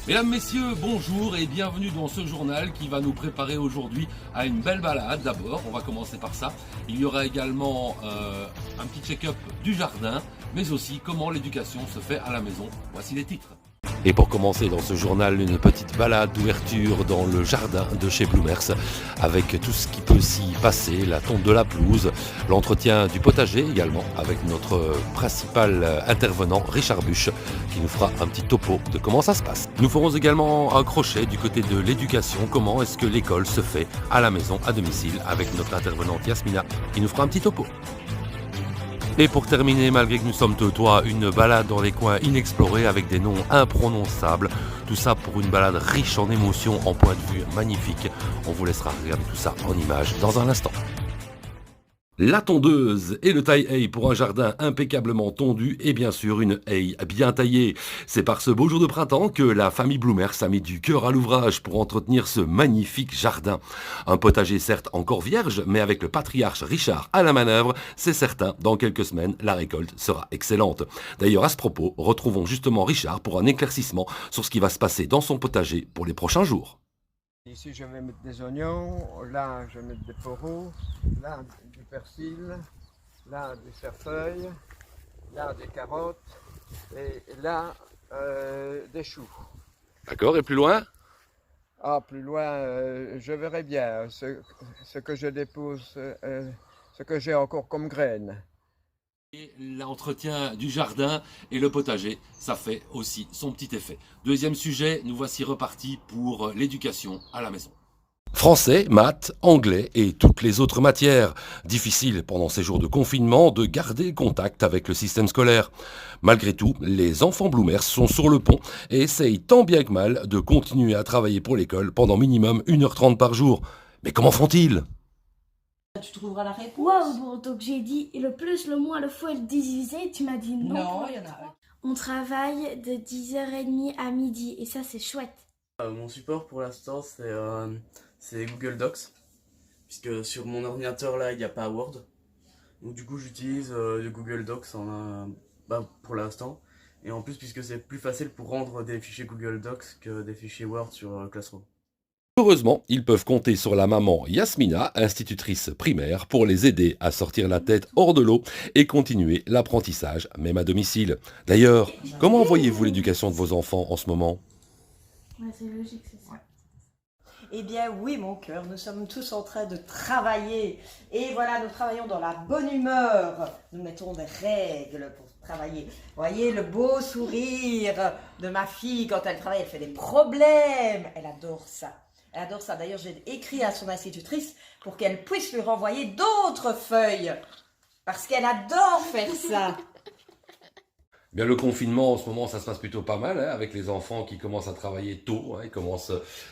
Mesdames, messieurs, bonjour et bienvenue dans ce journal qui va nous préparer aujourd'hui à une belle balade. D'abord, on va commencer par ça. Il y aura également un petit check-up du jardin, mais aussi comment l'éducation se fait à la maison. Voici les titres. Et pour commencer dans ce journal, une petite balade d'ouverture dans le jardin de chez Bloomers avec tout ce qui peut s'y passer, la tonte de la pelouse, l'entretien du potager également avec notre principal intervenant Richard Buch qui nous fera un petit topo de comment ça se passe. Nous ferons également un crochet du côté de l'éducation, comment est-ce que l'école se fait à la maison, à domicile, avec notre intervenante Yasmina qui nous fera un petit topo. Et pour terminer, malgré que nous sommes teutois, une balade dans les coins inexplorés avec des noms imprononçables. Tout ça pour une balade riche en émotions, en points de vue magnifiques. On vous laissera regarder tout ça en images dans un instant. La tondeuse et le taille-haie pour un jardin impeccablement tondu et bien sûr une haie bien taillée. C'est par ce beau jour de printemps que la famille Bloomers a mis du cœur à l'ouvrage pour entretenir ce magnifique jardin. Un potager certes encore vierge, mais avec le patriarche Richard à la manœuvre, c'est certain, dans quelques semaines, la récolte sera excellente. D'ailleurs, à ce propos, retrouvons justement Richard pour un éclaircissement sur ce qui va se passer dans son potager pour les prochains jours. Ici je vais mettre des oignons, là je vais mettre des poireaux, là du persil, là des cerfeuilles, là des carottes et là des choux. D'accord, et plus loin ? Ah, plus loin, je verrai bien ce que je dépose, ce que j'ai encore comme graines. Et l'entretien du jardin et le potager, ça fait aussi son petit effet. Deuxième sujet, nous voici repartis pour l'éducation à la maison. Français, maths, anglais et toutes les autres matières. Difficile pendant ces jours de confinement de garder contact avec le système scolaire. Malgré tout, les enfants Bloomers sont sur le pont et essayent tant bien que mal de continuer à travailler pour l'école pendant minimum 1h30 par jour. Mais comment font-ils ? Tu trouveras la réponse. Waouh, bon, donc j'ai dit le plus, le moins, le fois, le divisé, tu m'as dit non. Non, il y en a un. On travaille de 10h30 à midi et ça c'est chouette. Mon support pour l'instant c'est Google Docs, puisque sur mon ordinateur là il n'y a pas Word. Donc du coup j'utilise le Google Docs pour l'instant. Et en plus puisque c'est plus facile pour rendre des fichiers Google Docs que des fichiers Word sur Classroom. Heureusement, ils peuvent compter sur la maman Yasmina, institutrice primaire, pour les aider à sortir la tête hors de l'eau et continuer l'apprentissage, même à domicile. D'ailleurs, comment voyez-vous l'éducation de vos enfants en ce moment ? Ouais, c'est logique, c'est ça. Eh bien oui mon cœur, nous sommes tous en train de travailler. Et voilà, nous travaillons dans la bonne humeur. Nous mettons des règles pour travailler. Voyez le beau sourire de ma fille quand elle travaille, elle fait des problèmes. Elle adore ça. Elle adore ça. D'ailleurs, j'ai écrit à son institutrice pour qu'elle puisse lui renvoyer d'autres feuilles. Parce qu'elle adore faire ça. Bien, le confinement, en ce moment, ça se passe plutôt pas mal, avec les enfants qui commencent à travailler tôt. Ils commencent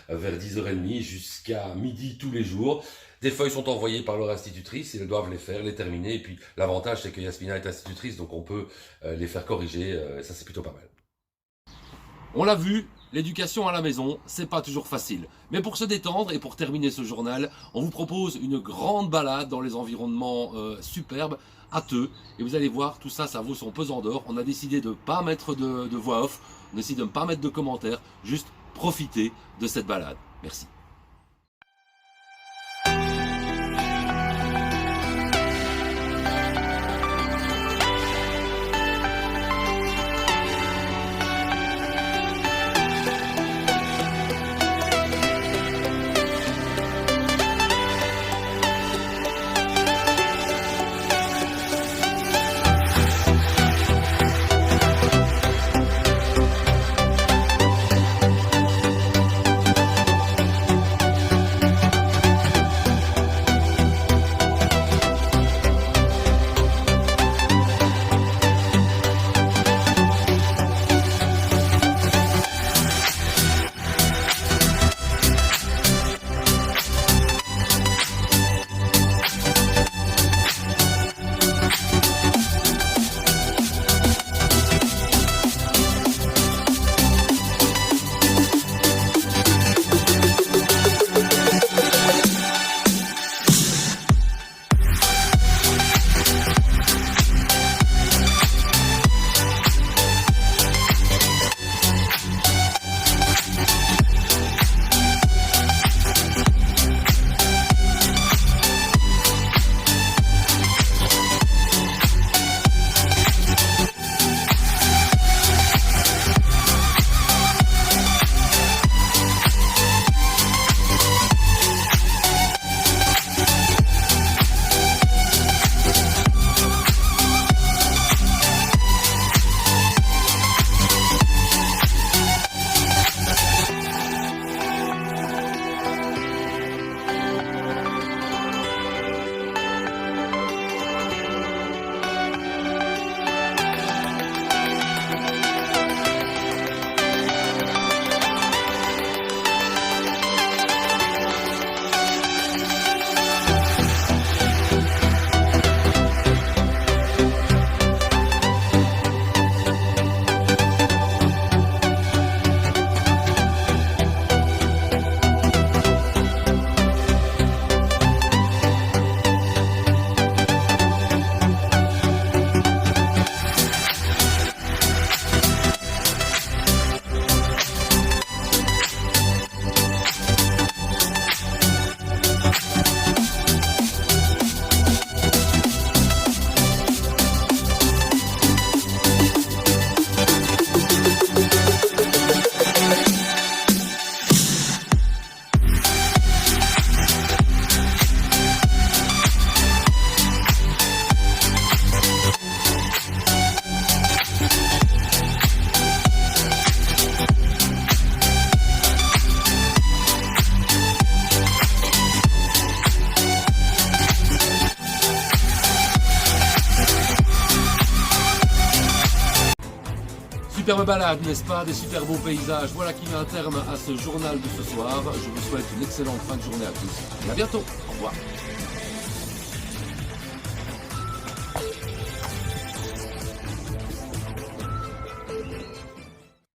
vers 10h30 jusqu'à midi tous les jours. Des feuilles sont envoyées par leur institutrice et elles doivent les faire, les terminer. Et puis, l'avantage, c'est que Yasmina est institutrice, donc on peut les faire corriger. Ça, c'est plutôt pas mal. On l'a vu, l'éducation à la maison, c'est pas toujours facile. Mais pour se détendre et pour terminer ce journal, on vous propose une grande balade dans les environnements superbes à Theux. Et vous allez voir, tout ça, ça vaut son pesant d'or. On a décidé de ne pas mettre de voix off, on a décidé de ne pas mettre de commentaires, juste profiter de cette balade. Merci. superbe balade, n'est-ce pas? Des super beaux paysages. Voilà qui met un terme à ce journal de ce soir. Je vous souhaite une excellente fin de journée à tous. Et à bientôt. Au revoir.